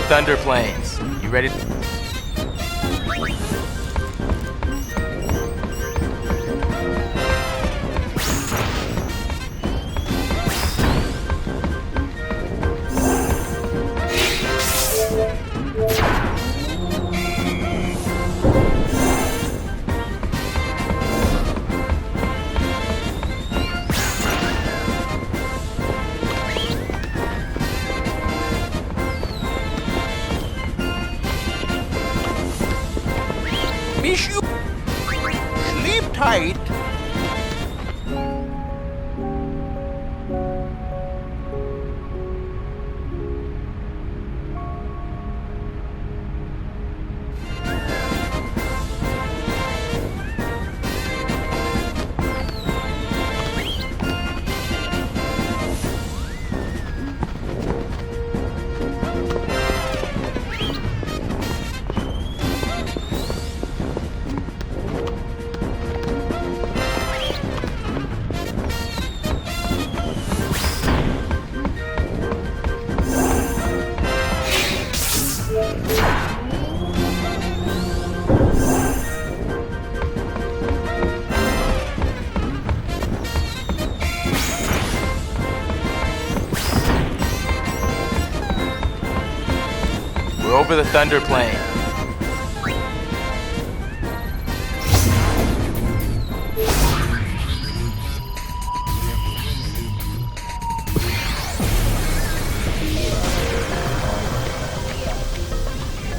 thunder planes. You ready? Misión. Sleep tight. We're over the thunder plane.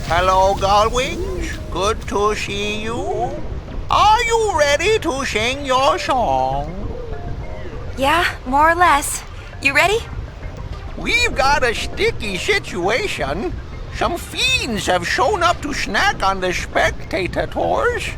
Hello, Gullwings. Good to see you. Are you ready to sing your song? Yeah, more or less. You ready? We've got a sticky situation. Some fiends have shown up to snack on the spectators.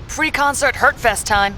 Free concert Hurtfest time.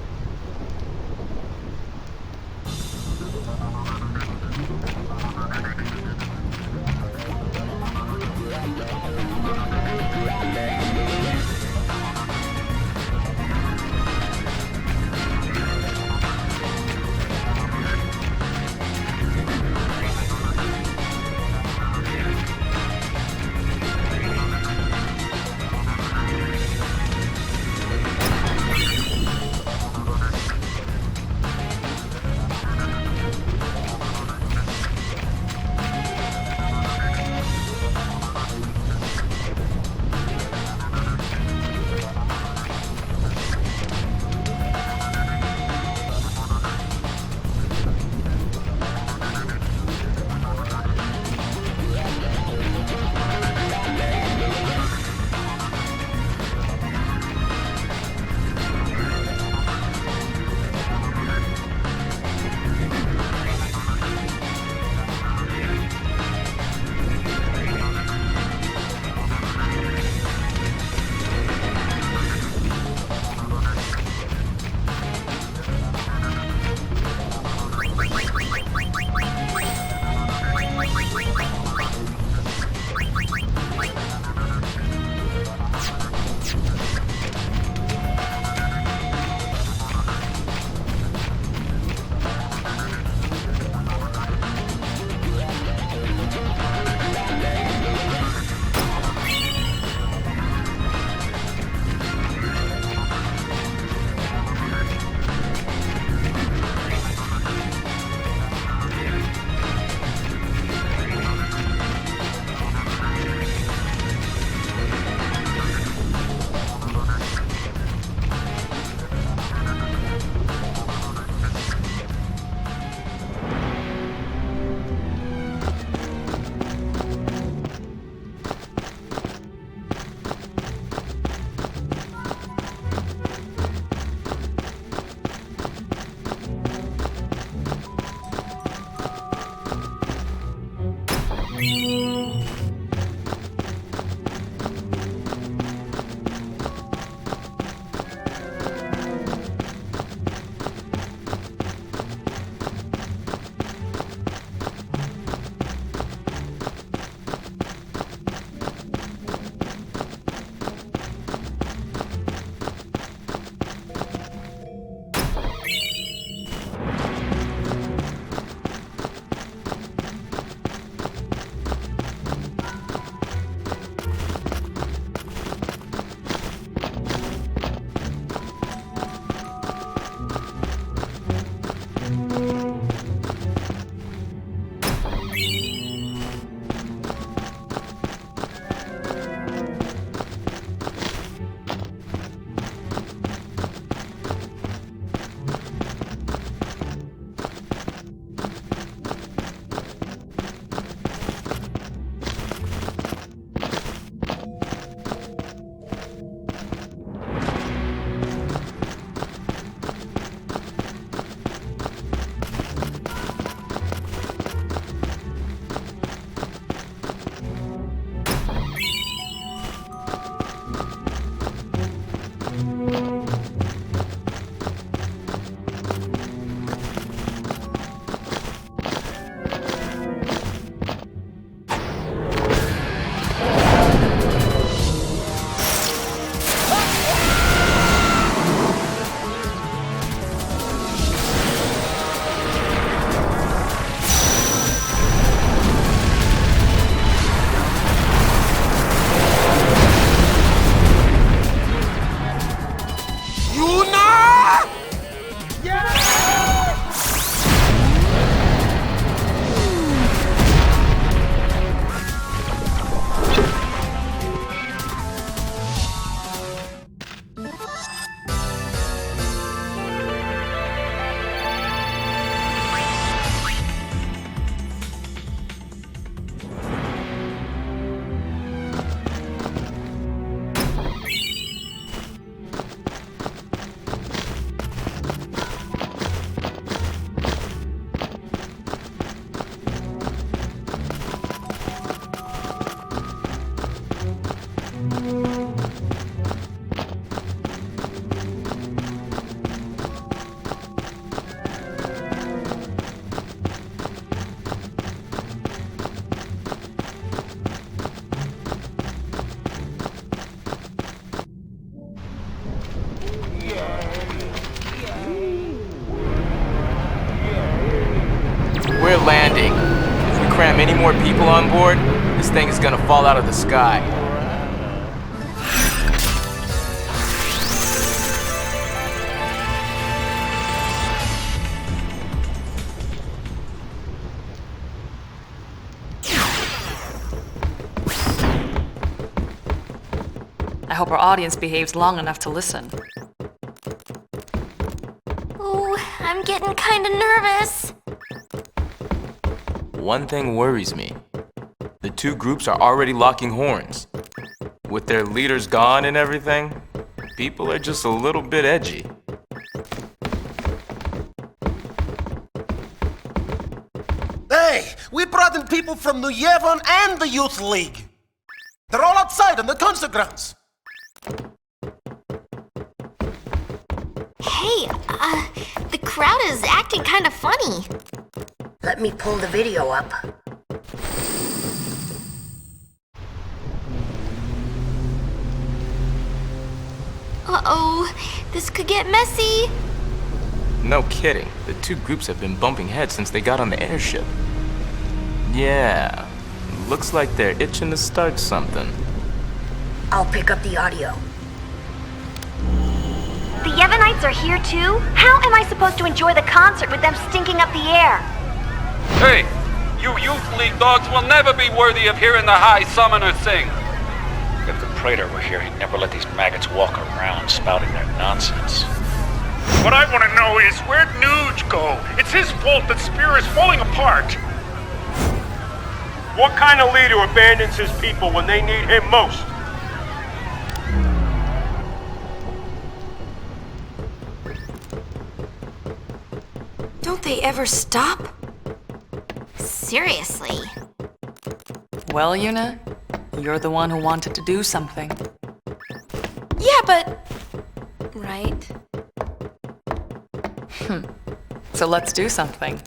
landing. If we cram any more people on board, this thing is gonna fall out of the sky. I hope our audience behaves long enough to listen. Oh, I'm getting kinda nervous. One thing worries me. The two groups are already locking horns. With their leaders gone and everything, people are just a little bit edgy. Hey, we brought in people from New Yevon and the Youth League. They're all outside on the concert grounds. Hey, the crowd is acting kinda funny. Let me pull the video up. Uh-oh, this could get messy. No kidding. The two groups have been bumping heads since they got on the airship. Yeah, looks like they're itching to start something. I'll pick up the audio. The Yevonites are here too? How am I supposed to enjoy the concert with them stinking up the air? Hey, you Youth League dogs will never be worthy of hearing the High Summoner sing. If the Praetor were here, he'd never let these maggots walk around spouting their nonsense. What I want to know is, where'd Nuge go? It's his fault that Spear is falling apart. What kind of leader abandons his people when they need him most? Don't they ever stop? Seriously. Well, Yuna, you're the one who wanted to do something. Yeah, but... Right. So let's do something.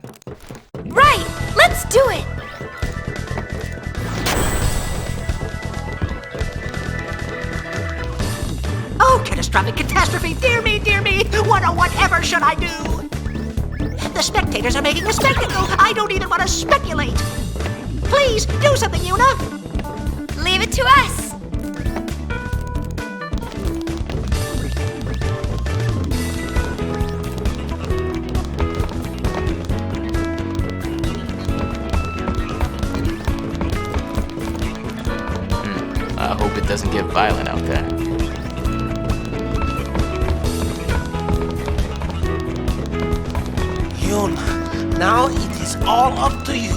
Right! Let's do it! Oh, catastrophic catastrophe! Dear me, dear me! What or whatever should I do? The spectators are making a spectacle! I don't even want to speculate! Please, do something, Yuna! Leave it to us! I hope it doesn't get violent out there. Yuna, now it is all up to you.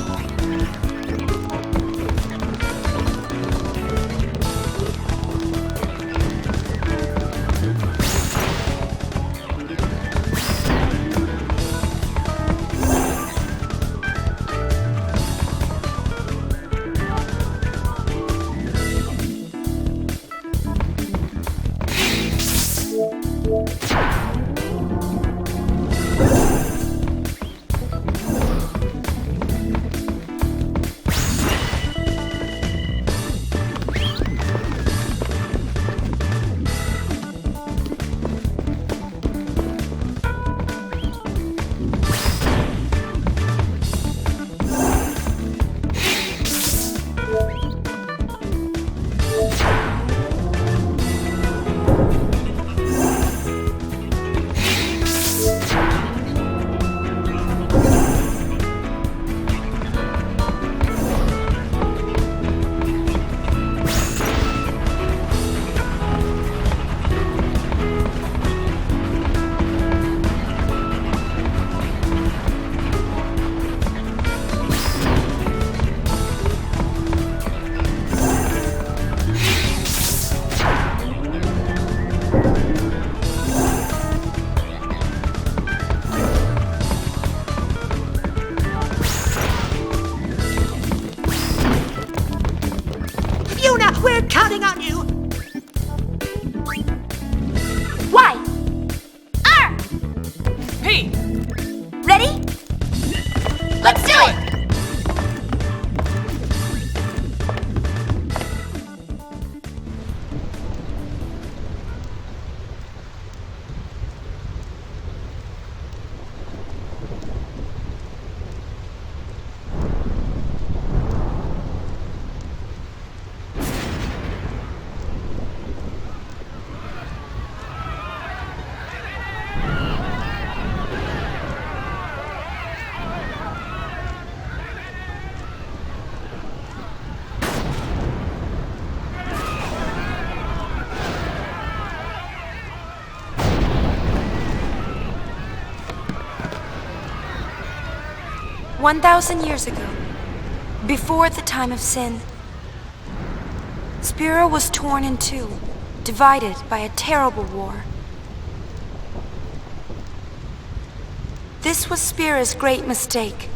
1,000 years ago, before the time of sin, Spira was torn in two, divided by a terrible war. This was Spira's great mistake.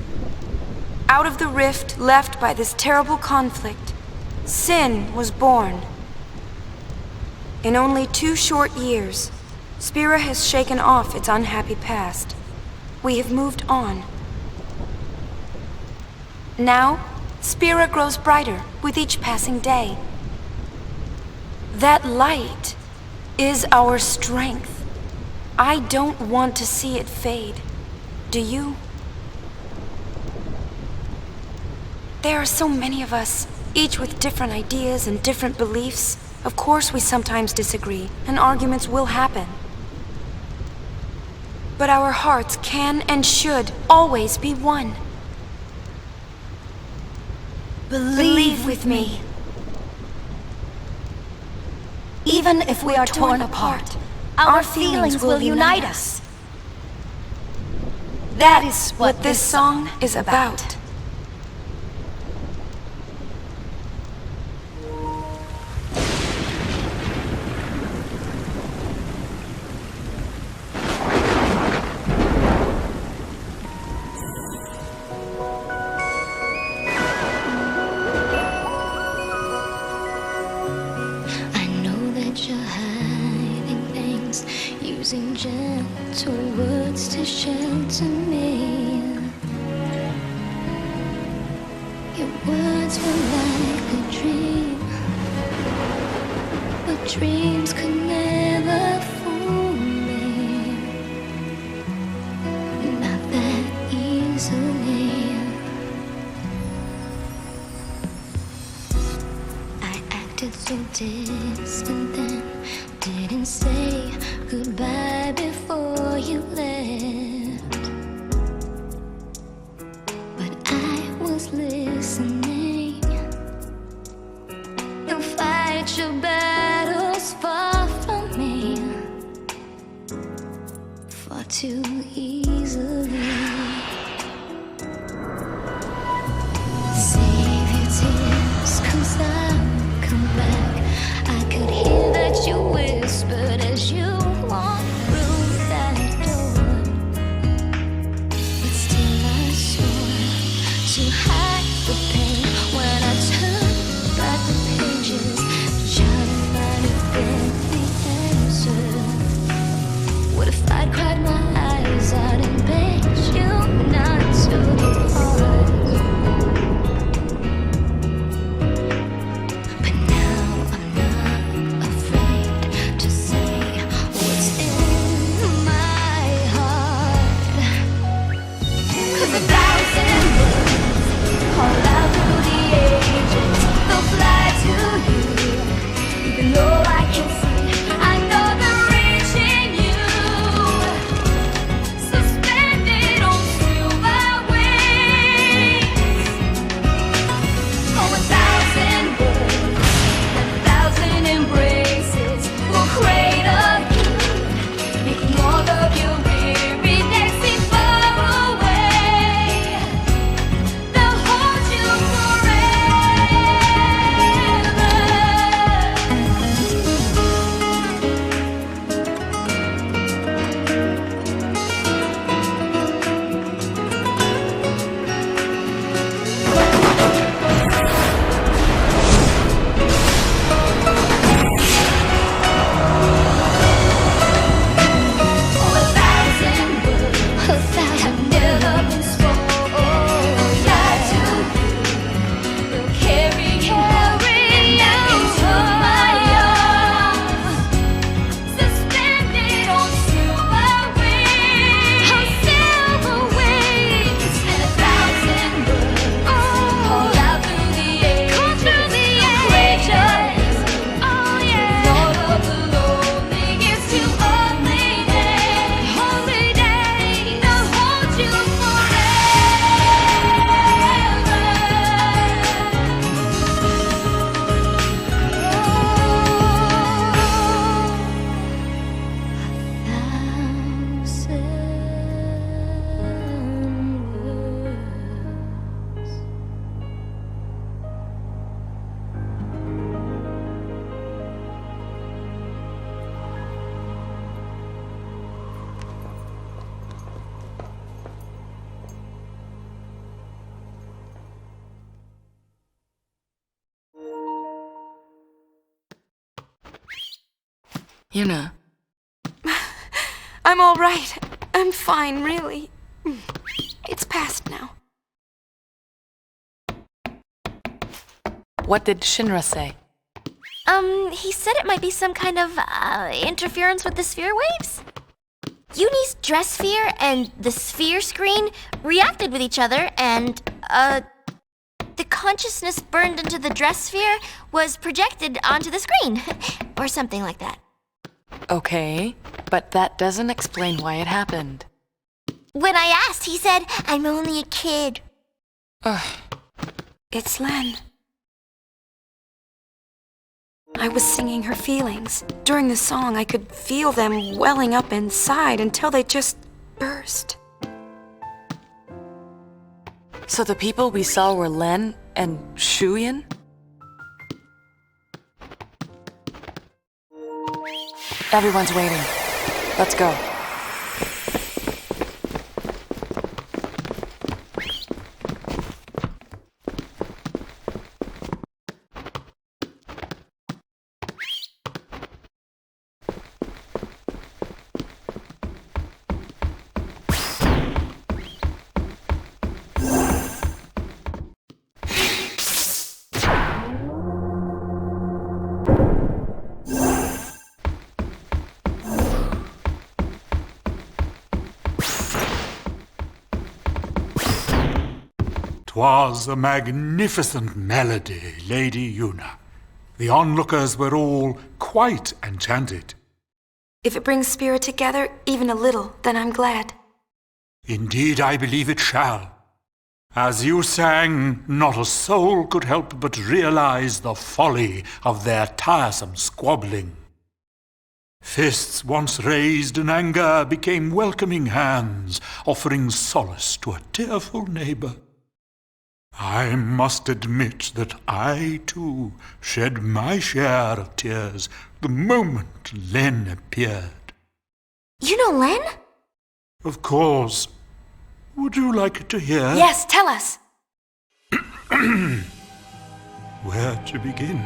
Out of the rift left by this terrible conflict, sin was born. In only 2 short years, Spira has shaken off its unhappy past. We have moved on. Now, Spira grows brighter with each passing day. That light is our strength. I don't want to see it fade. Do you? There are so many of us, each with different ideas and different beliefs. Of course we sometimes disagree, and arguments will happen. But our hearts can and should always be one. Believe with me. Even if we are torn apart, our feelings will unite us. That is what this song is about. Using gentle words to shelter me. Your words were like a dream, but dreams could never fool me. Not that easily. I acted so distant then, didn't say goodbye before you left. But I was listening. You'll fight your battles far from me, far too easily. Save your tears, 'cause I'll come back. I could hear that you whispered as you walked through that door. But still I swore to hide the pain when I turned back the pages, trying to find if there'd be answer. What if I'd cried my eyes out and begged you not to depart? But now I'm not afraid to say what's in my heart. 'Cause 1,000 words Yuna. I'm all right. I'm fine, really. It's past now. What did Shinra say? He said it might be some kind of, interference with the sphere waves. Yunie's dress sphere and the sphere screen reacted with each other, and, the consciousness burned into the dress sphere was projected onto the screen. Or something like that. Okay, but that doesn't explain why it happened. When I asked, he said, I'm only a kid. Ugh. It's Len. I was singing her feelings. During the song, I could feel them welling up inside until they just burst. So the people we saw were Len and Shuyin? Everyone's waiting. Let's go. "'Twas a magnificent melody, Lady Yuna. The onlookers were all quite enchanted. If it brings spirit together, even a little, then I'm glad. Indeed, I believe it shall. As you sang, not a soul could help but realize the folly of their tiresome squabbling. Fists once raised in anger became welcoming hands, offering solace to a tearful neighbor. I must admit that I, too, shed my share of tears the moment Len appeared. You know Len? Of course. Would you like to hear? Yes, tell us. Where to begin?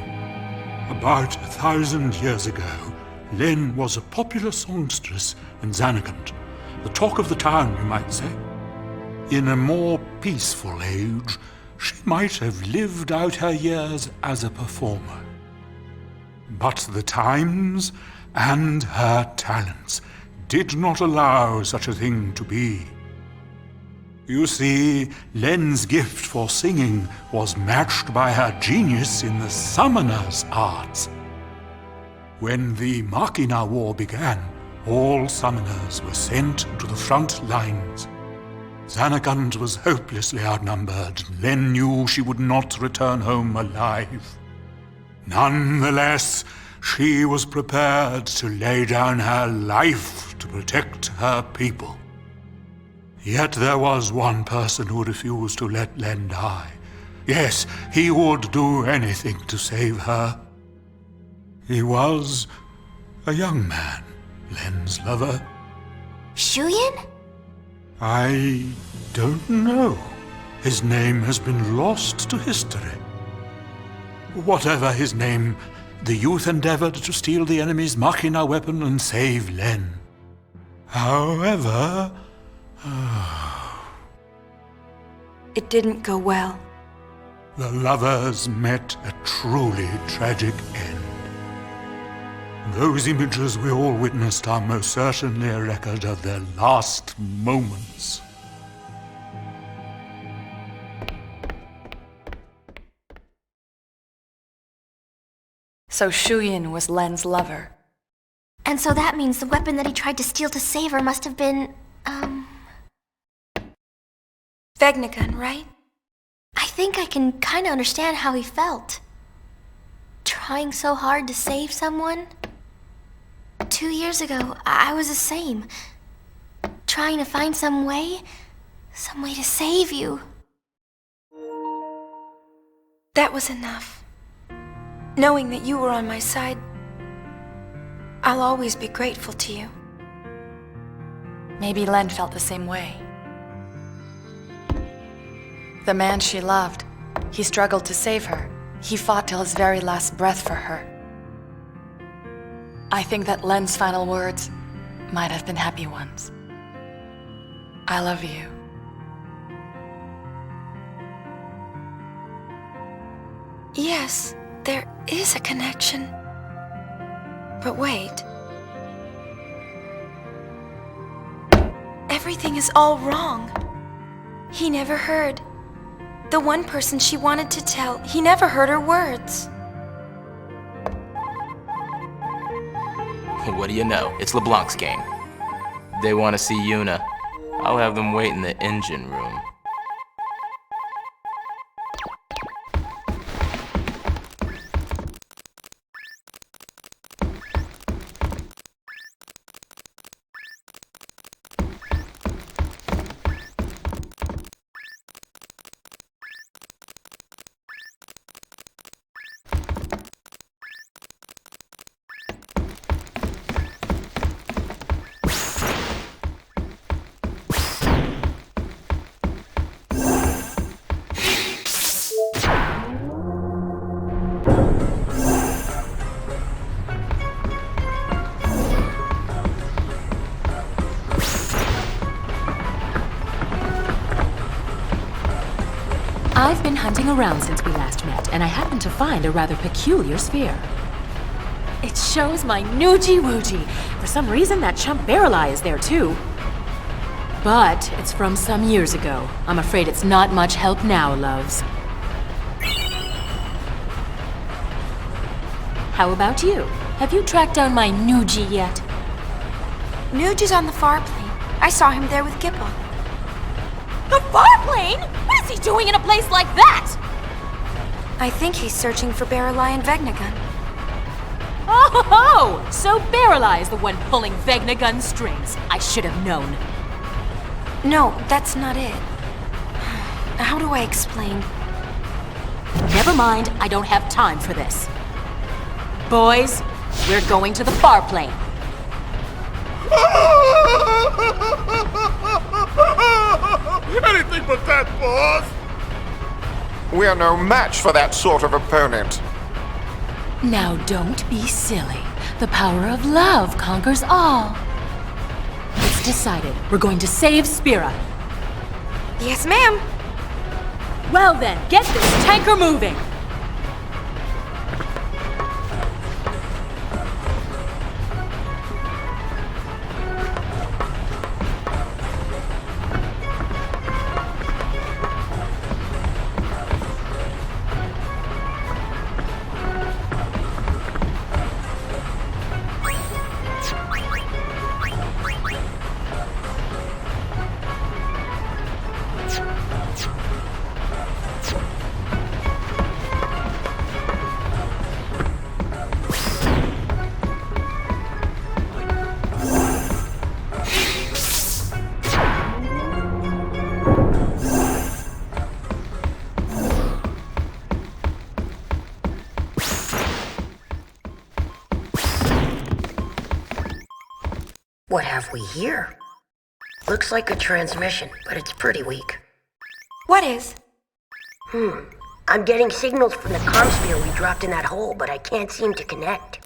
About 1,000 years ago, Len was a popular songstress in Xanagant, the talk of the town, you might say. In a more peaceful age, she might have lived out her years as a performer. But the times and her talents did not allow such a thing to be. You see, Len's gift for singing was matched by her genius in the summoner's arts. When the Machina War began, all summoners were sent to the front lines. Xanagant was hopelessly outnumbered. Len knew she would not return home alive. Nonetheless, she was prepared to lay down her life to protect her people. Yet there was one person who refused to let Len die. Yes, he would do anything to save her. He was a young man, Len's lover. Shuyin? I don't know. His name has been lost to history. Whatever his name, the youth endeavored to steal the enemy's Machina weapon and save Len. However... It didn't go well. the lovers met a truly tragic end. Those images we all witnessed are most certainly a record of their last moments. So Shuyin was Len's lover. And so that means the weapon that he tried to steal to save her must have been, Vegnagun, right? I think I can kinda understand how he felt. Trying so hard to save someone. 2 years ago, I was the same. Trying to find some way to save you. That was enough. Knowing that you were on my side, I'll always be grateful to you. Maybe Len felt the same way. The man she loved, he struggled to save her. He fought till his very last breath for her. I think that Len's final words might have been happy ones. I love you. Yes, there is a connection. But wait. Everything is all wrong. He never heard. The one person she wanted to tell, he never heard her words. What do you know? It's LeBlanc's gang. They want to see Yuna. I'll have them wait in the engine room. I've been hunting around since we last met, and I happened to find a rather peculiar sphere. It shows my Noogie-Woogie. For some reason, that chump Barrel Eye is there too. But it's from some years ago. I'm afraid it's not much help now, loves. How about you? Have you tracked down my Noogie yet? Nuge is on the far plane. I saw him there with Gipple. The farplane? What is he doing in a place like that? I think he's searching for Barrel Eye and Vegnagun. Oh, so Barrel Eye is the one pulling Vegnagun strings. I should have known. No, that's not it. How do I explain? Never mind, I don't have time for this. Boys, we're going to the farplane. Anything but that, boss! We're no match for that sort of opponent. Now don't be silly. The power of love conquers all. It's decided. We're going to save Spira. Yes, ma'am. Well then, get this tanker moving. What have we here? Looks like a transmission, but it's pretty weak. What is? I'm getting signals from the comm sphere we dropped in that hole, but I can't seem to connect.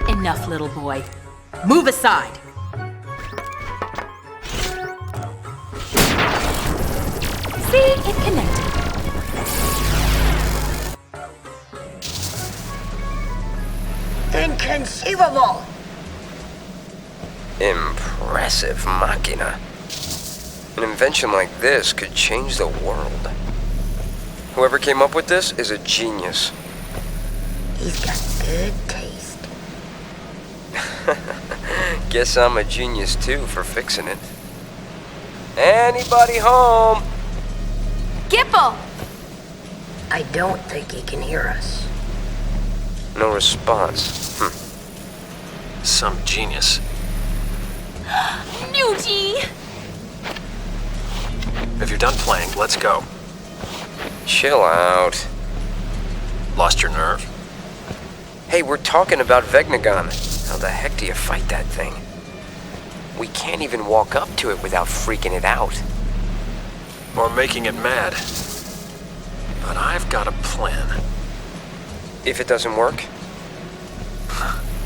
Enough, little boy. Move aside. See, it connected. Inconceivable! Impressive machina. An invention like this could change the world. Whoever came up with this is a genius. He's got good taste. Guess I'm a genius too for fixing it. Anybody home? Gipple! I don't think he can hear us. No response. Some genius. Noogie! If you're done playing, let's go. Chill out. Lost your nerve? Hey, we're talking about Vegnagun. How the heck do you fight that thing? We can't even walk up to it without freaking it out. Or making it mad. But I've got a plan. If it doesn't work?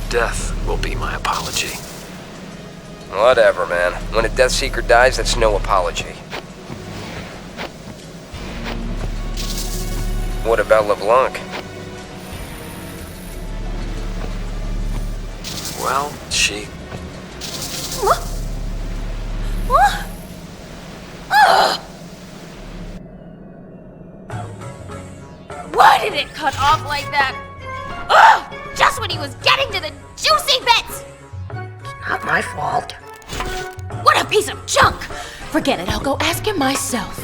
Death will be my apology. Whatever, man. When a Death Seeker dies, that's no apology. What about LeBlanc? Well, she... Why did it cut off like that? Ugh! Just when he was getting to the juicy bits! Not my fault. What a piece of junk! Forget it, I'll go ask him myself.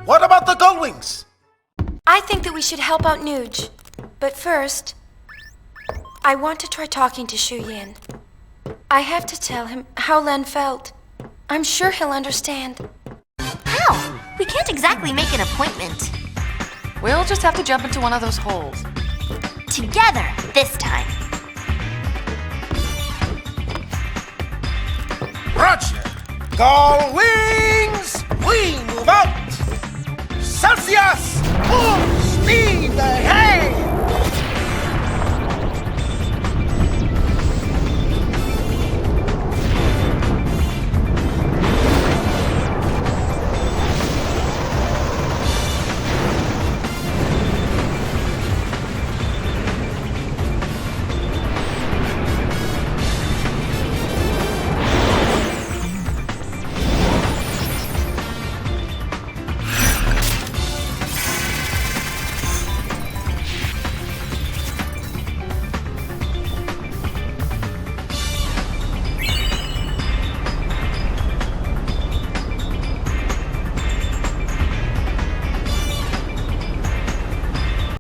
What about the Gullwings? I think that we should help out Nuge. But first, I want to try talking to Shu Yin. I have to tell him how Len felt. I'm sure he'll understand. How? We can't exactly make an appointment. We'll just have to jump into one of those holes. Together, this time. Roger. Gullwings, we move out. Celsius, full speed ahead.